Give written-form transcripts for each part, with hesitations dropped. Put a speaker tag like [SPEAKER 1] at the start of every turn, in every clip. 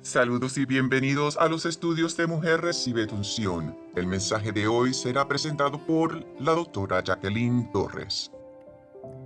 [SPEAKER 1] Saludos y bienvenidos a los estudios de Mujer Recibe tu Unción. El mensaje de hoy será presentado por la doctora Jacqueline Torres.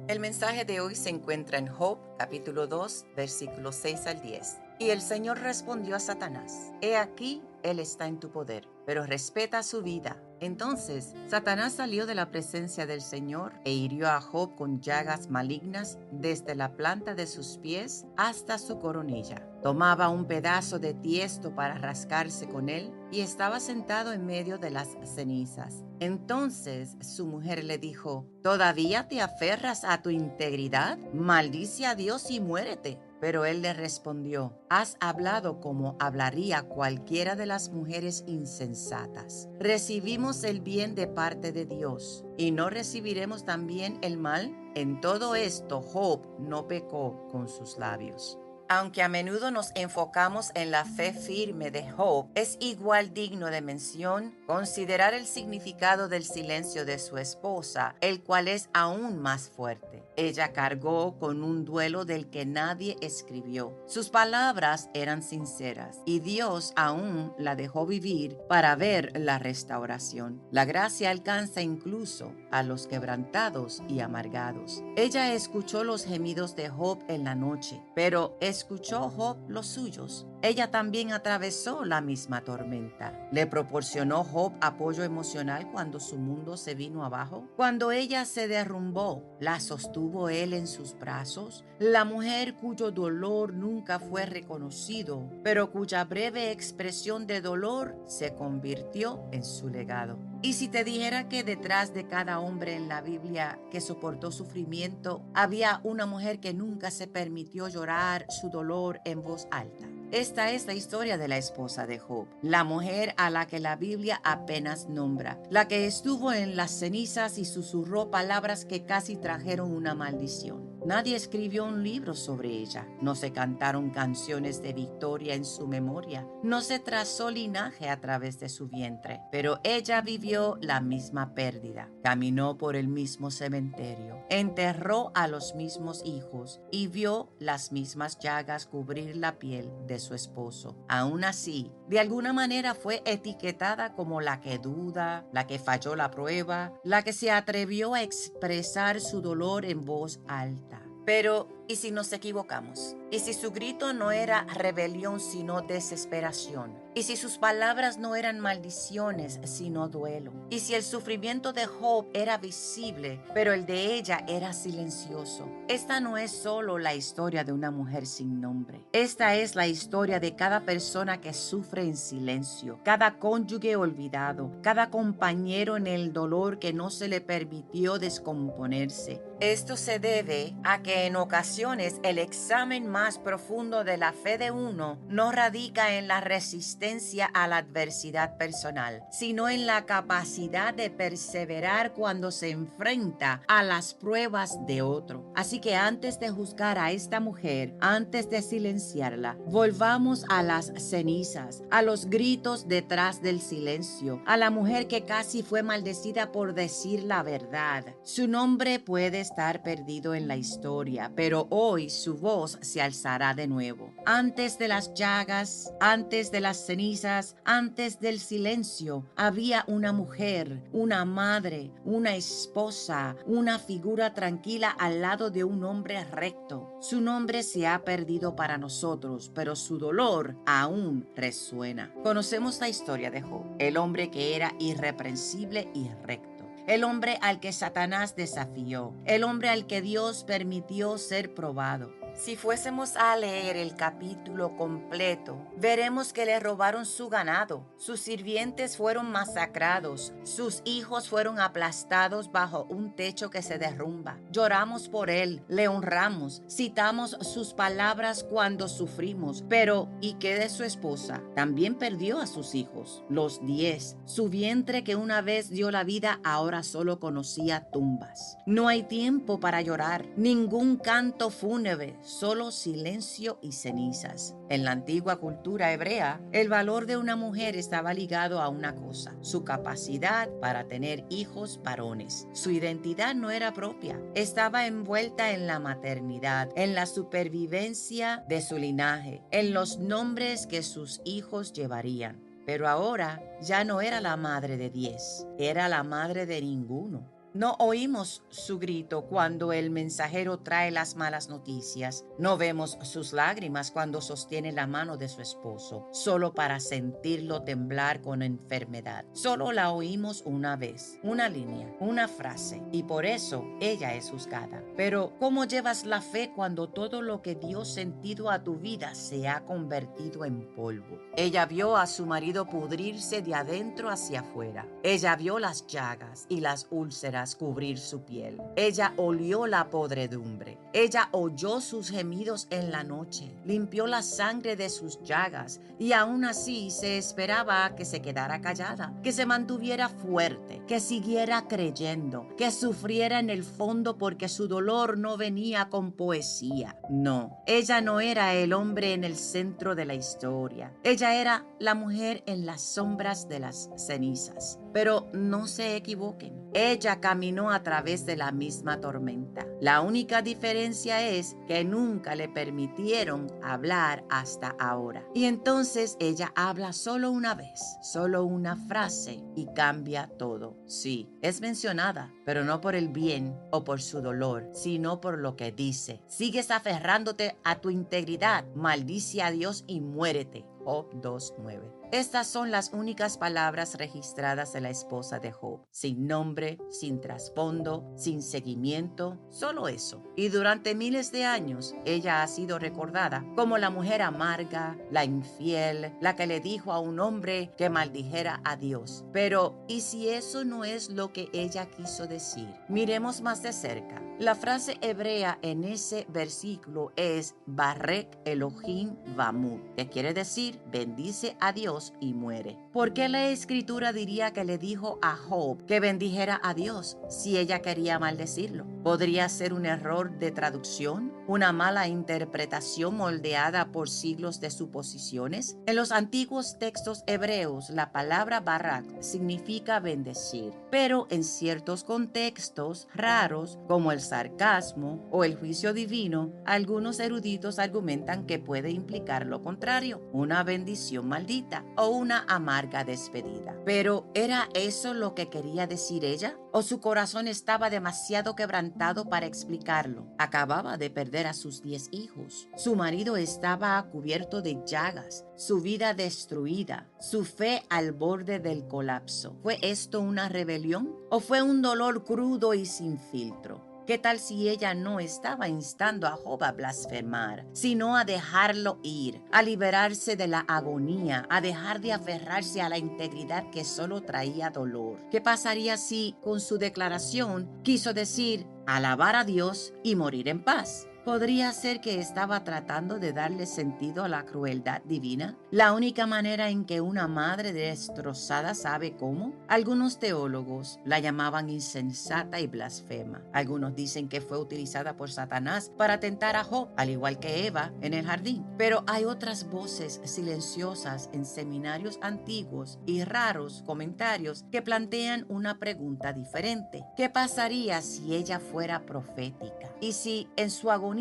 [SPEAKER 2] El mensaje de hoy se encuentra en Job, capítulo 2, versículos 6 al 10. Y el Señor respondió a Satanás: He aquí, él está en tu poder, pero respeta su vida. Entonces Satanás salió de la presencia del Señor e hirió a Job con llagas malignas desde la planta de sus pies hasta su coronilla. Tomaba un pedazo de tiesto para rascarse con él y estaba sentado en medio de las cenizas. Entonces su mujer le dijo: ¿Todavía te aferras a tu integridad? Maldice a Dios y muérete. Pero él le respondió: Has hablado como hablaría cualquiera de las mujeres insensatas. Recibimos el bien de parte de Dios, ¿y no recibiremos también el mal? En todo esto Job no pecó con sus labios. Aunque a menudo nos enfocamos en la fe firme de Job, es igual digno de mención considerar el significado del silencio de su esposa, el cual es aún más fuerte. Ella cargó con un duelo del que nadie escribió. Sus palabras eran sinceras y Dios aún la dejó vivir para ver la restauración. La gracia alcanza incluso a los quebrantados y amargados. Ella escuchó los gemidos de Job en la noche, pero escuchó Job los suyos. Ella también atravesó la misma tormenta. ¿Le proporcionó Job apoyo emocional cuando su mundo se vino abajo? Cuando ella se derrumbó, ¿la sostuvo él en sus brazos? La mujer cuyo dolor nunca fue reconocido, pero cuya breve expresión de dolor se convirtió en su legado. Y si te dijera que detrás de cada hombre en la Biblia que soportó sufrimiento, había una mujer que nunca se permitió llorar su dolor en voz alta. Esta es la historia de la esposa de Job, la mujer a la que la Biblia apenas nombra, la que estuvo en las cenizas y susurró palabras que casi trajeron una maldición. Nadie escribió un libro sobre ella, no se cantaron canciones de victoria en su memoria, no se trazó linaje a través de su vientre, pero ella vivió la misma pérdida, caminó por el mismo cementerio, enterró a los mismos hijos y vio las mismas llagas cubrir la piel de su esposo. Aún así, de alguna manera fue etiquetada como la que duda, la que falló la prueba, la que se atrevió a expresar su dolor en voz alta. Pero, ¿y si nos equivocamos? ¿Y si su grito no era rebelión sino desesperación? ¿Y si sus palabras no eran maldiciones sino duelo? ¿Y si el sufrimiento de Job era visible, pero el de ella era silencioso? Esta no es solo la historia de una mujer sin nombre. Esta es la historia de cada persona que sufre en silencio, cada cónyuge olvidado, cada compañero en el dolor que no se le permitió descomponerse. Esto se debe a que en ocasiones el examen más profundo de la fe de uno no radica en la resistencia a la adversidad personal, sino en la capacidad de perseverar cuando se enfrenta a las pruebas de otro. Así que antes de juzgar a esta mujer, antes de silenciarla, volvamos a las cenizas, a los gritos detrás del silencio, a la mujer que casi fue maldecida por decir la verdad. Su nombre puede estar perdido en la historia, pero hoy su voz se alzará de nuevo. Antes de las llagas, antes de las cenizas, antes del silencio, había una mujer, una madre, una esposa, una figura tranquila al lado de un hombre recto. Su nombre se ha perdido para nosotros, pero su dolor aún resuena. Conocemos la historia de Job, el hombre que era irreprensible y recto. El hombre al que Satanás desafió, el hombre al que Dios permitió ser probado. Si fuésemos a leer el capítulo completo, veremos que le robaron su ganado, sus sirvientes fueron masacrados, sus hijos fueron aplastados bajo un techo que se derrumba. Lloramos por él, le honramos, citamos sus palabras cuando sufrimos. Pero, ¿y qué de su esposa? También perdió a sus hijos, los 10. Su vientre que una vez dio la vida ahora solo conocía tumbas. No hay tiempo para llorar, ningún canto fúnebre. solo silencio y cenizas. En la antigua cultura hebrea, el valor de una mujer estaba ligado a una cosa: su capacidad para tener hijos varones. Su identidad no era propia, estaba envuelta en la maternidad, en la supervivencia de su linaje, en los nombres que sus hijos llevarían. Pero ahora ya no era la madre de 10, era la madre de ninguno. No oímos su grito cuando el mensajero trae las malas noticias. No vemos sus lágrimas cuando sostiene la mano de su esposo, solo para sentirlo temblar con enfermedad. Solo la oímos una vez, una línea, una frase, y por eso ella es juzgada. Pero, ¿cómo llevas la fe cuando todo lo que dio sentido a tu vida se ha convertido en polvo? Ella vio a su marido pudrirse de adentro hacia afuera. Ella vio las llagas y las úlceras cubrir su piel. Ella olió la podredumbre. Ella oyó sus gemidos en la noche, limpió la sangre de sus llagas y aún así se esperaba que se quedara callada, que se mantuviera fuerte, que siguiera creyendo, que sufriera en el fondo porque su dolor no venía con poesía. No, ella no era el hombre en el centro de la historia. Ella era la mujer en las sombras de las cenizas. Pero no se equivoquen. Ella caminó a través de la misma tormenta. La única diferencia es que nunca le permitieron hablar hasta ahora. Y entonces ella habla solo una vez, solo una frase y cambia todo. Sí, es mencionada, pero no por el bien o por su dolor, sino por lo que dice. Sigues aferrándote a tu integridad, maldice a Dios y muérete. Job 2:9. Estas son las únicas palabras registradas de la esposa de Job, sin nombre, sin trasfondo, sin seguimiento, solo eso. Y durante miles de años, ella ha sido recordada como la mujer amarga, la infiel, la que le dijo a un hombre que maldijera a Dios. Pero, ¿y si eso no es lo que ella quiso decir? Miremos más de cerca. La frase hebrea en ese versículo es Barek Elohim Vamut, que quiere decir bendice a Dios y muere. ¿Por qué la escritura diría que le dijo a Job que bendijera a Dios si ella quería maldecirlo? ¿Podría ser un error de traducción? ¿Una mala interpretación moldeada por siglos de suposiciones? En los antiguos textos hebreos, la palabra Barak significa bendecir, pero en ciertos contextos raros, como el sarcasmo o el juicio divino, algunos eruditos argumentan que puede implicar lo contrario, una bendición maldita o una amarga despedida. Pero, ¿era eso lo que quería decir ella? ¿O su corazón estaba demasiado quebrantado para explicarlo? Acababa de perder a sus 10 hijos. Su marido estaba cubierto de llagas, su vida destruida, su fe al borde del colapso. ¿Fue esto una rebelión? ¿O fue un dolor crudo y sin filtro? ¿Qué tal si ella no estaba instando a Job a blasfemar, sino a dejarlo ir, a liberarse de la agonía, a dejar de aferrarse a la integridad que solo traía dolor? ¿Qué pasaría si, con su declaración, quiso decir alabar a Dios y morir en paz? ¿Podría ser que estaba tratando de darle sentido a la crueldad divina? La única manera en que una madre destrozada sabe cómo. Algunos teólogos la llamaban insensata y blasfema. Algunos dicen que fue utilizada por Satanás para tentar a Job, al igual que Eva en el jardín. Pero hay otras voces silenciosas en seminarios antiguos y raros comentarios que plantean una pregunta diferente. ¿Qué pasaría si ella fuera profética? Y si en su agonía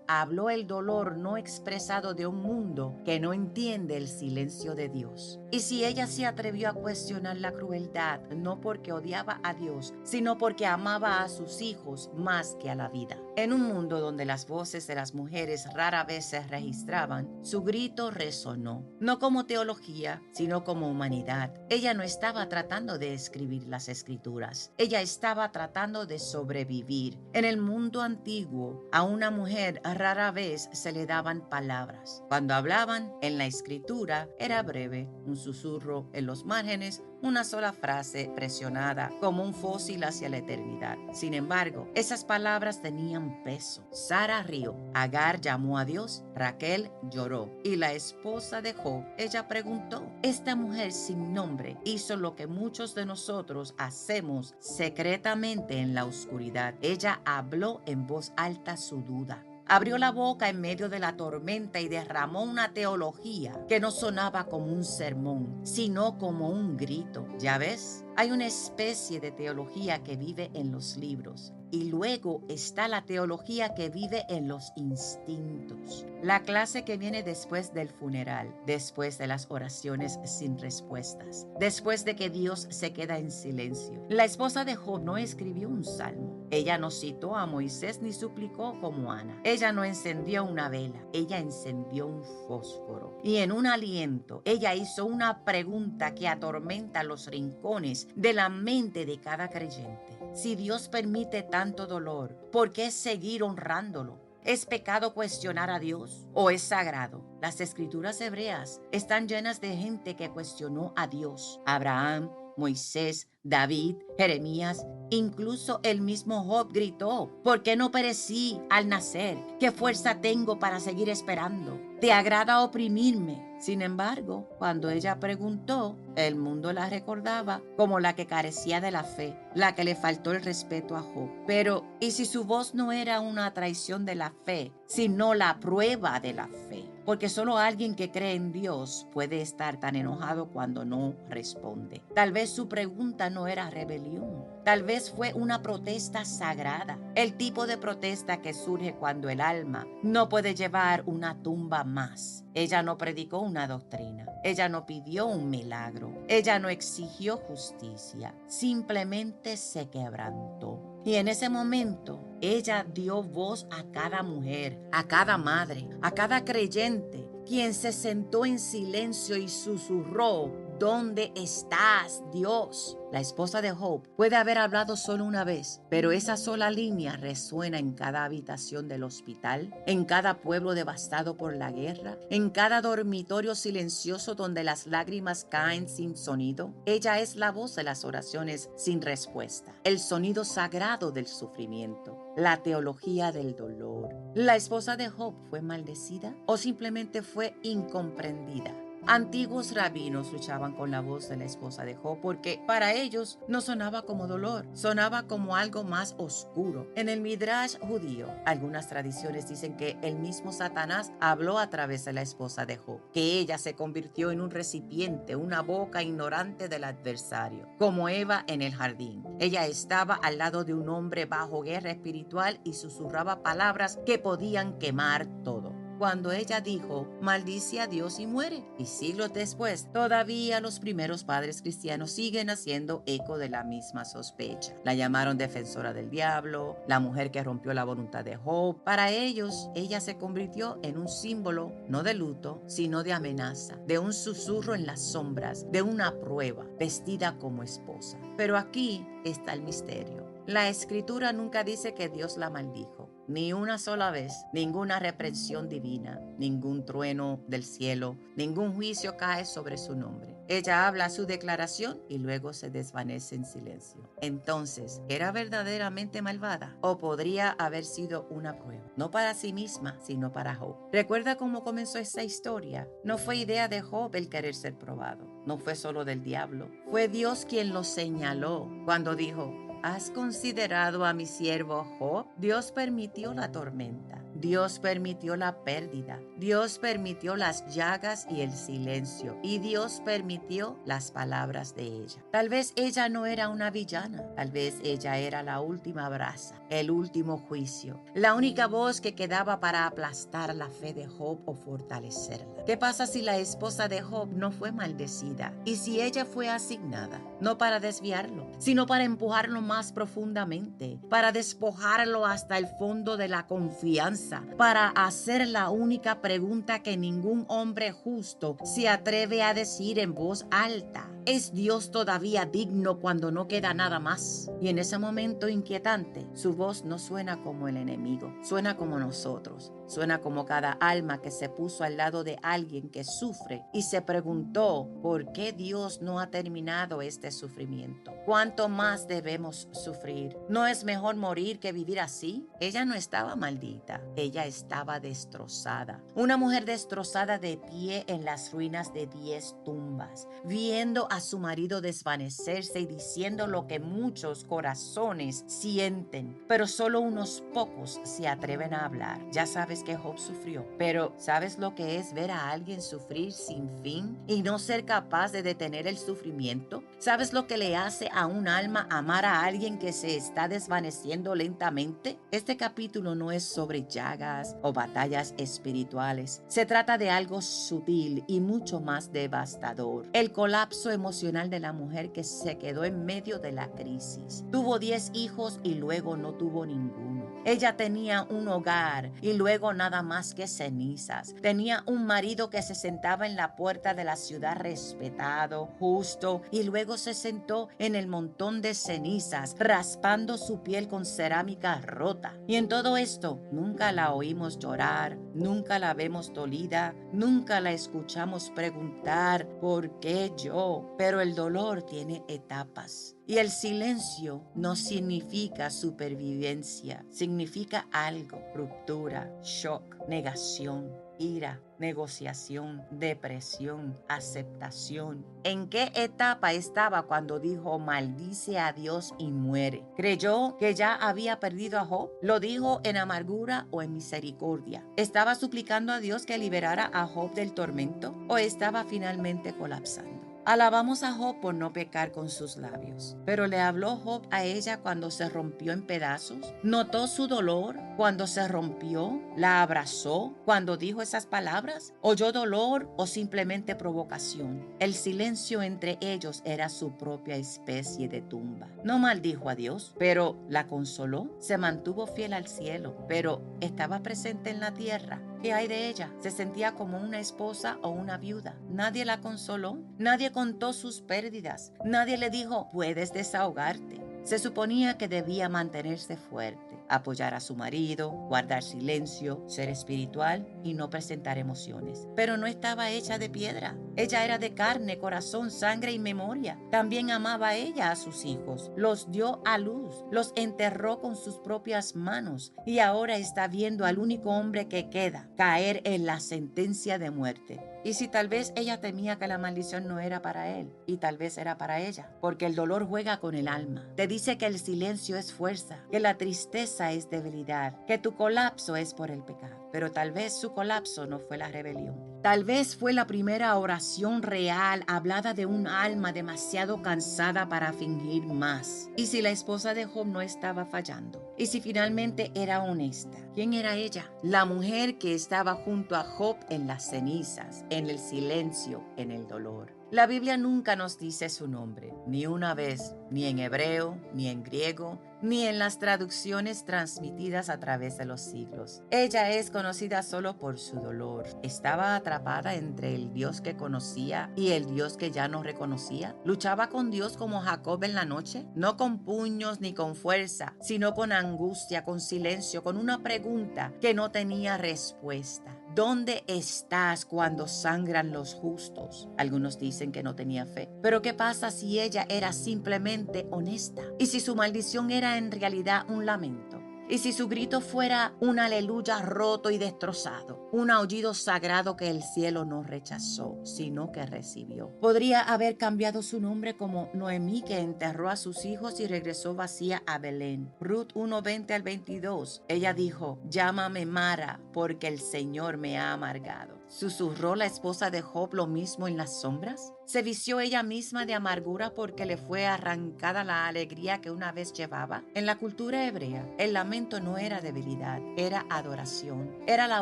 [SPEAKER 2] habló el dolor no expresado de un mundo que no entiende el silencio de Dios. Y si ella se atrevió a cuestionar la crueldad no porque odiaba a Dios, sino porque amaba a sus hijos más que a la vida. En un mundo donde las voces de las mujeres rara vez se registraban, su grito resonó, no como teología, sino como humanidad. Ella no estaba tratando de escribir las escrituras, ella estaba tratando de sobrevivir. En el mundo antiguo, a una mujer rara vez se le daban palabras. Cuando hablaban, en la escritura era breve, un susurro en los márgenes, una sola frase presionada como un fósil hacia la eternidad. Sin embargo, esas palabras tenían peso. Sara rió, Agar llamó a Dios, Raquel lloró y la esposa de Job, ella preguntó. Esta mujer sin nombre hizo lo que muchos de nosotros hacemos secretamente en la oscuridad. Ella habló en voz alta su duda. Abrió la boca en medio de la tormenta y derramó una teología que no sonaba como un sermón, sino como un grito. ¿Ya ves? Hay una especie de teología que vive en los libros. Y luego está la teología que vive en los instintos. La clase que viene después del funeral, después de las oraciones sin respuestas, después de que Dios se queda en silencio. La esposa de Job no escribió un salmo. Ella no citó a Moisés ni suplicó como Ana. Ella no encendió una vela. Ella encendió un fósforo. Y en un aliento, ella hizo una pregunta que atormenta los rincones de la mente de cada creyente. Si Dios permite tanto dolor, ¿por qué seguir honrándolo? ¿Es pecado cuestionar a Dios o es sagrado? Las escrituras hebreas están llenas de gente que cuestionó a Dios. Abraham, Moisés, David, Jeremías, incluso el mismo Job gritó: ¿por qué no perecí al nacer? ¿Qué fuerza tengo para seguir esperando? ¿Te agrada oprimirme? Sin embargo, cuando ella preguntó, el mundo la recordaba como la que carecía de la fe, la que le faltó el respeto a Job. Pero, ¿y si su voz no era una traición de la fe, sino la prueba de la fe? Porque solo alguien que cree en Dios puede estar tan enojado cuando no responde. Tal vez su pregunta no era rebelión. Tal vez fue una protesta sagrada. El tipo de protesta que surge cuando el alma no puede llevar una tumba más. Ella no predicó una doctrina. Ella no pidió un milagro. Ella no exigió justicia. Simplemente se quebrantó. Y en ese momento, ella dio voz a cada mujer, a cada madre, a cada creyente, quien se sentó en silencio y susurró: ¿dónde estás, Dios? La esposa de Job puede haber hablado solo una vez, pero esa sola línea resuena en cada habitación del hospital, en cada pueblo devastado por la guerra, en cada dormitorio silencioso donde las lágrimas caen sin sonido. Ella es la voz de las oraciones sin respuesta, el sonido sagrado del sufrimiento, la teología del dolor. ¿La esposa de Job fue maldecida o simplemente fue incomprendida? Antiguos rabinos luchaban con la voz de la esposa de Job porque para ellos no sonaba como dolor, sonaba como algo más oscuro. En el Midrash judío, algunas tradiciones dicen que el mismo Satanás habló a través de la esposa de Job, que ella se convirtió en un recipiente, una boca ignorante del adversario, como Eva en el jardín. Ella estaba al lado de un hombre bajo guerra espiritual y susurraba palabras que podían quemar todo. Cuando ella dijo: maldice a Dios y muere. Y siglos después, todavía los primeros padres cristianos siguen haciendo eco de la misma sospecha. La llamaron defensora del diablo, la mujer que rompió la voluntad de Job. Para ellos, ella se convirtió en un símbolo, no de luto, sino de amenaza, de un susurro en las sombras, de una prueba, vestida como esposa. Pero aquí está el misterio. La escritura nunca dice que Dios la maldijo. Ni una sola vez, ninguna reprensión divina, ningún trueno del cielo, ningún juicio cae sobre su nombre. Ella habla su declaración y luego se desvanece en silencio. Entonces, ¿era verdaderamente malvada? ¿O podría haber sido una prueba? No para sí misma, sino para Job. ¿Recuerda cómo comenzó esta historia? No fue idea de Job el querer ser probado. No fue solo del diablo. Fue Dios quien lo señaló cuando dijo: ¿has considerado a mi siervo Job? Dios permitió la tormenta. Dios permitió la pérdida. Dios permitió las llagas y el silencio. Y Dios permitió las palabras de ella. Tal vez ella no era una villana. Tal vez ella era la última brasa, el último juicio, la única voz que quedaba para aplastar la fe de Job o fortalecerla. ¿Qué pasa si la esposa de Job no fue maldecida? ¿Y si ella fue asignada? No para desviarlo, sino para empujarlo más profundamente, para despojarlo hasta el fondo de la confianza, para hacer la única pregunta que ningún hombre justo se atreve a decir en voz alta: ¿es Dios todavía digno cuando no queda nada más? Y en ese momento inquietante, su voz no suena como el enemigo, suena como nosotros. Suena como cada alma que se puso al lado de alguien que sufre y se preguntó por qué Dios no ha terminado este sufrimiento. ¿Cuánto más debemos sufrir? ¿No es mejor morir que vivir así? Ella no estaba maldita, ella estaba destrozada. Una mujer destrozada de pie en las ruinas de 10 tumbas, viendo a su marido desvanecerse y diciendo lo que muchos corazones sienten, pero solo unos pocos se atreven a hablar. Ya sabes que Job sufrió, pero ¿sabes lo que es ver a alguien sufrir sin fin y no ser capaz de detener el sufrimiento? ¿Sabes lo que le hace a un alma amar a alguien que se está desvaneciendo lentamente? Este capítulo no es sobre llagas o batallas espirituales. Se trata de algo sutil y mucho más devastador. El colapso emocional de la mujer que se quedó en medio de la crisis. Tuvo 10 hijos y luego no tuvo ninguno. Ella tenía un hogar y luego nada más que cenizas. Tenía un marido que se sentaba en la puerta de la ciudad respetado, justo, y luego se sentó en el montón de cenizas, raspando su piel con cerámica rota. Y en todo esto, nunca la oímos llorar, nunca la vemos dolida, nunca la escuchamos preguntar ¿por qué yo? Pero el dolor tiene etapas. Y el silencio no significa supervivencia, significa algo: ruptura, shock, negación, ira, negociación, depresión, aceptación. ¿En qué etapa estaba cuando dijo maldice a Dios y muere? ¿Creyó que ya había perdido a Job? ¿Lo dijo en amargura o en misericordia? ¿Estaba suplicando a Dios que liberara a Job del tormento o estaba finalmente colapsando? Alabamos a Job por no pecar con sus labios, pero ¿le habló Job a ella cuando se rompió en pedazos? ¿Notó su dolor cuando se rompió? ¿La abrazó cuando dijo esas palabras? ¿Oyó dolor o simplemente provocación? El silencio entre ellos era su propia especie de tumba. No maldijo a Dios, pero la consoló. Se mantuvo fiel al cielo, pero estaba presente en la tierra. ¿Qué hay de ella? Se sentía como una esposa o una viuda. Nadie la consoló, nadie contó sus pérdidas, nadie le dijo, puedes desahogarte. Se suponía que debía mantenerse fuerte, apoyar a su marido, guardar silencio, ser espiritual y no presentar emociones. Pero no estaba hecha de piedra. Ella era de carne, corazón, sangre y memoria. También amaba ella a sus hijos, los dio a luz, los enterró con sus propias manos y ahora está viendo al único hombre que queda caer en la sentencia de muerte. Y si tal vez ella temía que la maldición no era para él, y tal vez era para ella, porque el dolor juega con el alma. Te dice que el silencio es fuerza, que la tristeza es debilidad, que tu colapso es por el pecado. Pero tal vez su colapso no fue la rebelión. Tal vez fue la primera oración real hablada de un alma demasiado cansada para fingir más. Y si la esposa de Job no estaba fallando, y si finalmente era honesta, ¿quién era ella? La mujer que estaba junto a Job en las cenizas, en el silencio, en el dolor. La Biblia nunca nos dice su nombre, ni una vez, ni en hebreo, ni en griego, ni en las traducciones transmitidas a través de los siglos. Ella es conocida solo por su dolor. Estaba atrapada entre el Dios que conocía y el Dios que ya no reconocía. Luchaba con Dios como Jacob en la noche, no con puños ni con fuerza, sino con angustia, con silencio, con una pregunta que no tenía respuesta. ¿Dónde estás cuando sangran los justos? Algunos dicen que no tenía fe. Pero ¿qué pasa si ella era simplemente honesta? ¿Y si su maldición era en realidad un lamento? ¿Y si su grito fuera un aleluya roto y destrozado? Un aullido sagrado que el cielo no rechazó, sino que recibió. Podría haber cambiado su nombre como Noemí, que enterró a sus hijos y regresó vacía a Belén. Ruth 1:20 al 22. Ella dijo, llámame Mara, porque el Señor me ha amargado. ¿Susurró la esposa de Job lo mismo en las sombras? ¿Se vició ella misma de amargura porque le fue arrancada la alegría que una vez llevaba? En la cultura hebrea, el lamento no era debilidad, era adoración. Era la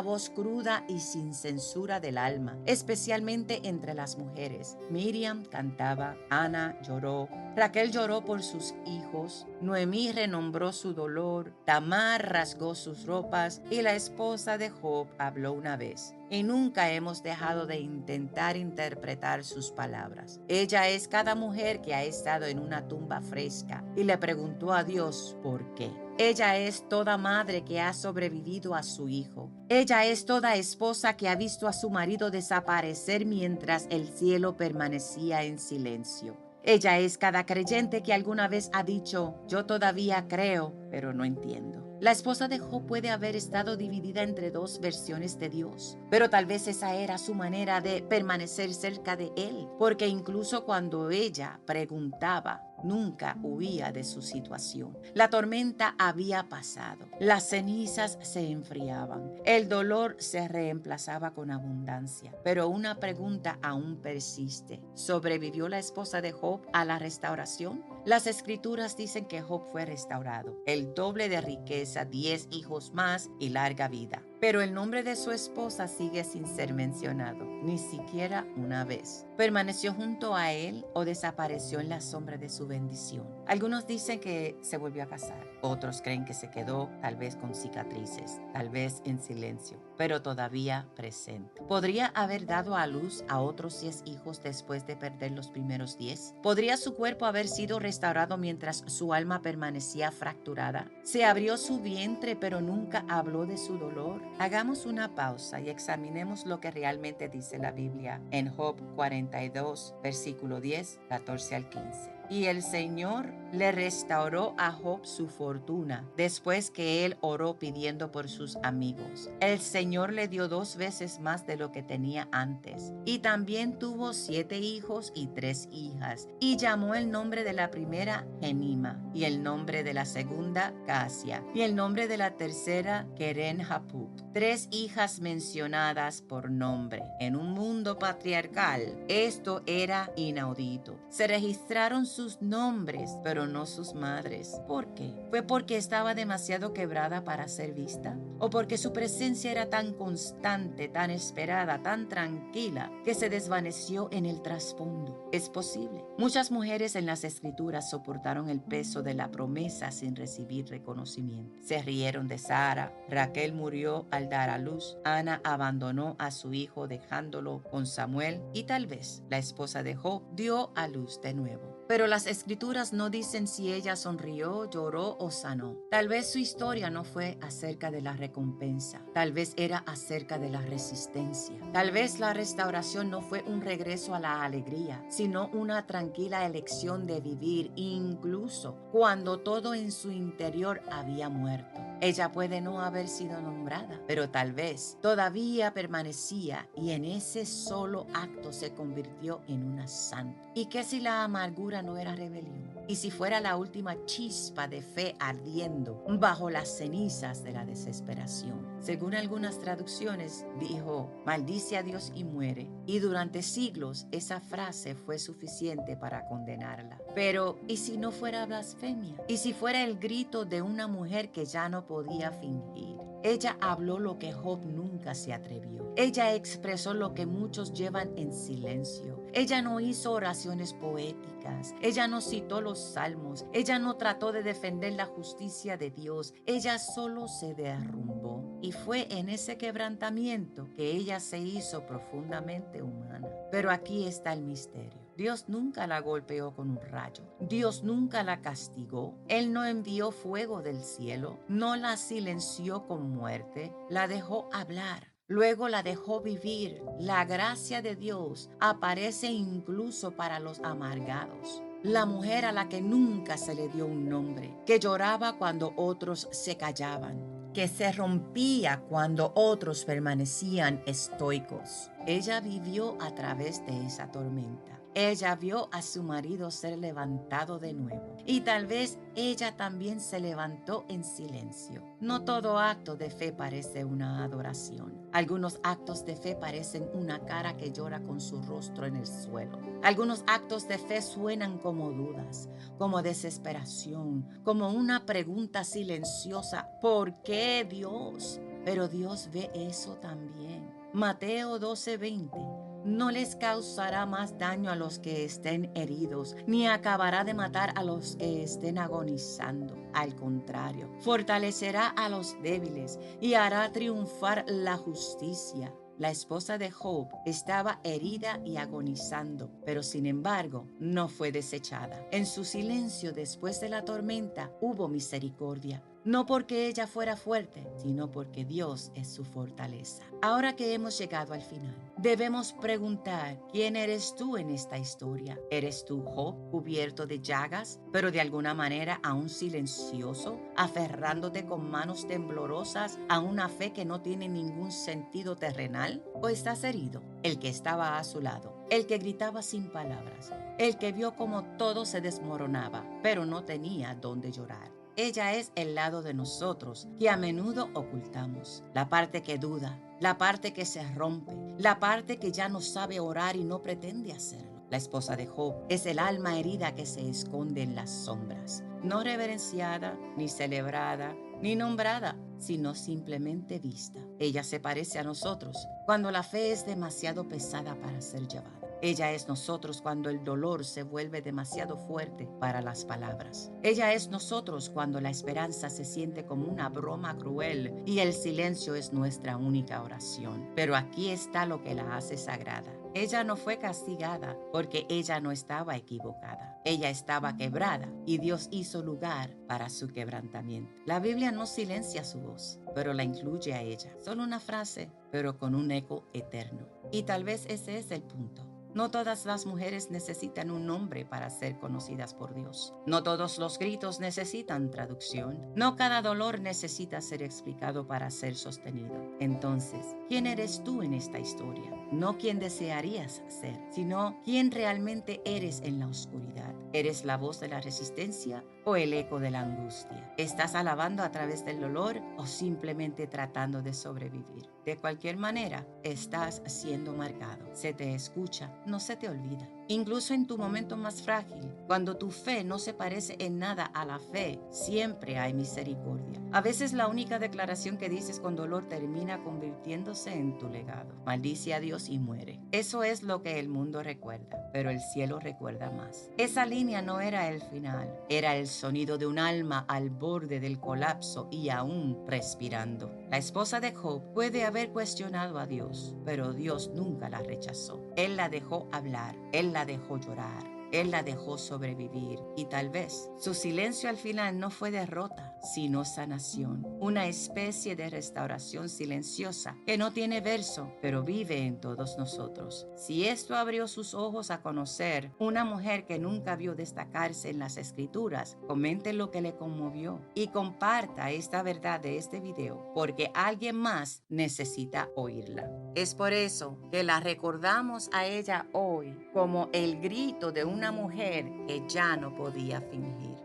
[SPEAKER 2] voz cruda y sin censura del alma, especialmente entre las mujeres. Miriam cantaba, Ana lloró, Raquel lloró por sus hijos, Noemí renombró su dolor, Tamar rasgó sus ropas y la esposa de Job habló una vez. Y nunca hemos dejado de intentar interpretar sus palabras. Ella es cada mujer que ha estado en una tumba fresca y le preguntó a Dios por qué. Ella es toda madre que ha sobrevivido a su hijo. Ella es toda esposa que ha visto a su marido desaparecer mientras el cielo permanecía en silencio. Ella es cada creyente que alguna vez ha dicho, yo todavía creo, pero no entiendo. La esposa de Job puede haber estado dividida entre dos versiones de Dios, pero tal vez esa era su manera de permanecer cerca de él, porque incluso cuando ella preguntaba, nunca huía de su situación. La tormenta había pasado, las cenizas se enfriaban, el dolor se reemplazaba con abundancia, pero una pregunta aún persiste. ¿Sobrevivió la esposa de Job a la restauración? Las escrituras dicen que Job fue restaurado, el doble de riqueza, 10 hijos más y larga vida. Pero el nombre de su esposa sigue sin ser mencionado, ni siquiera una vez. ¿Permaneció junto a él o desapareció en la sombra de su bendición? Algunos dicen que se volvió a casar, otros creen que se quedó tal vez con cicatrices, tal vez en silencio, pero todavía presente. ¿Podría haber dado a luz a otros 10 hijos después de perder los primeros 10? ¿Podría su cuerpo haber sido restaurado mientras su alma permanecía fracturada? ¿Se abrió su vientre pero nunca habló de su dolor? Hagamos una pausa y examinemos lo que realmente dice la Biblia en Job 42, versículo 10, 14 al 15. Y el Señor le restauró a Job su fortuna después que él oró pidiendo por sus amigos. El Señor le dio 2 veces más de lo que tenía antes. Y también tuvo 7 hijos y 3 hijas. Y llamó el nombre de la primera Genima, y el nombre de la segunda Casia, y el nombre de la tercera Keren-Hapuk. 3 hijas mencionadas por nombre. En un mundo patriarcal, esto era inaudito. Se registraron sus nombres, pero no sus madres. ¿Por qué? ¿Fue porque estaba demasiado quebrada para ser vista? ¿O porque su presencia era tan constante, tan esperada, tan tranquila, que se desvaneció en el trasfondo? Es posible. Muchas mujeres en las escrituras soportaron el peso de la promesa sin recibir reconocimiento. Se rieron de Sara. Raquel murió al dar a luz. Ana abandonó a su hijo dejándolo con Samuel, y tal vez la esposa de Job dio a luz de nuevo. Pero las escrituras no dicen si ella sonrió, lloró o sanó. Tal vez su historia no fue acerca de la recompensa. Tal vez era acerca de la resistencia. Tal vez la restauración no fue un regreso a la alegría, sino una tranquila elección de vivir incluso cuando todo en su interior había muerto. Ella puede no haber sido nombrada, pero tal vez todavía permanecía y en ese solo acto se convirtió en una santa. ¿Y qué si la amargura no era rebelión? ¿Y si fuera la última chispa de fe ardiendo bajo las cenizas de la desesperación? Según algunas traducciones, dijo, maldice a Dios y muere. Y durante siglos esa frase fue suficiente para condenarla. Pero, ¿y si no fuera blasfemia? ¿Y si fuera el grito de una mujer que ya no podía fingir? Ella habló lo que Job nunca se atrevió. Ella expresó lo que muchos llevan en silencio. Ella no hizo oraciones poéticas. Ella no citó los salmos. Ella no trató de defender la justicia de Dios. Ella solo se derrumbó. Y fue en ese quebrantamiento que ella se hizo profundamente humana. Pero aquí está el misterio. Dios nunca la golpeó con un rayo. Dios nunca la castigó. Él no envió fuego del cielo. No la silenció con muerte. La dejó hablar. Luego la dejó vivir. La gracia de Dios aparece incluso para los amargados. La mujer a la que nunca se le dio un nombre, que lloraba cuando otros se callaban, que se rompía cuando otros permanecían estoicos. Ella vivió a través de esa tormenta. Ella vio a su marido ser levantado de nuevo. Y tal vez ella también se levantó en silencio. No todo acto de fe parece una adoración. Algunos actos de fe parecen una cara que llora con su rostro en el suelo. Algunos actos de fe suenan como dudas, como desesperación, como una pregunta silenciosa. ¿Por qué Dios? Pero Dios ve eso también. Mateo 12:20. No les causará más daño a los que estén heridos, ni acabará de matar a los que estén agonizando. Al contrario, fortalecerá a los débiles y hará triunfar la justicia. La esposa de Job estaba herida y agonizando, pero sin embargo no fue desechada. En su silencio después de la tormenta hubo misericordia. no porque ella fuera fuerte, sino porque Dios es su fortaleza. Ahora que hemos llegado al final, debemos preguntar, ¿quién eres tú en esta historia? ¿Eres tú Job, cubierto de llagas, pero de alguna manera aún silencioso, aferrándote con manos temblorosas a una fe que no tiene ningún sentido terrenal? ¿O estás herido? El que estaba a su lado, el que gritaba sin palabras, el que vio como todo se desmoronaba, pero no tenía dónde llorar. Ella es el lado de nosotros que a menudo ocultamos, la parte que duda, la parte que se rompe, la parte que ya no sabe orar y no pretende hacerlo. La esposa de Job es el alma herida que se esconde en las sombras, no reverenciada, ni celebrada, ni nombrada, sino simplemente vista. Ella se parece a nosotros cuando la fe es demasiado pesada para ser llevada. Ella es nosotros cuando el dolor se vuelve demasiado fuerte para las palabras. Ella es nosotros cuando la esperanza se siente como una broma cruel y el silencio es nuestra única oración. Pero aquí está lo que la hace sagrada. Ella no fue castigada porque ella no estaba equivocada. Ella estaba quebrada y Dios hizo lugar para su quebrantamiento. La Biblia no silencia su voz, pero la incluye a ella. Solo una frase, pero con un eco eterno. Y tal vez ese es el punto. No todas las mujeres necesitan un nombre para ser conocidas por Dios. No todos los gritos necesitan traducción. No cada dolor necesita ser explicado para ser sostenido. Entonces, ¿quién eres tú en esta historia? No quién desearías ser, sino quién realmente eres en la oscuridad. ¿Eres la voz de la resistencia o el eco de la angustia? ¿Estás alabando a través del dolor o simplemente tratando de sobrevivir? De cualquier manera, estás siendo marcado. Se te escucha, no se te olvida. Incluso en tu momento más frágil, cuando tu fe no se parece en nada a la fe, siempre hay misericordia. A veces la única declaración que dices con dolor termina convirtiéndose en tu legado. Maldice a Dios y muere. Eso es lo que el mundo recuerda, pero el cielo recuerda más. Esa línea no era el final, era el sonido de un alma al borde del colapso y aún respirando. La esposa de Job puede haber cuestionado a Dios, pero Dios nunca la rechazó. Él la dejó hablar, Él la dejó llorar, Él la dejó sobrevivir y tal vez su silencio al final no fue derrota, sino sanación, una especie de restauración silenciosa que no tiene verso, pero vive en todos nosotros. Si esto abrió sus ojos a conocer una mujer que nunca vio destacarse en las escrituras, comente lo que le conmovió y comparta esta verdad de este video, porque alguien más necesita oírla. Es por eso que la recordamos a ella hoy como el grito de una mujer que ya no podía fingir.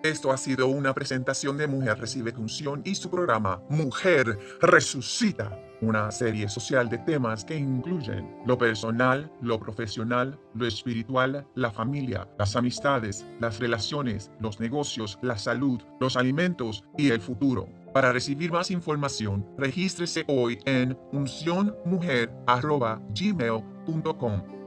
[SPEAKER 1] Esto ha sido una presentación de Mujer Recibe Unción y su programa Mujer Resucita, una serie social de temas que incluyen lo personal, lo profesional, lo espiritual, la familia, las amistades, las relaciones, los negocios, la salud, los alimentos y el futuro. Para recibir más información, regístrese hoy en uncionmujer@gmail.com.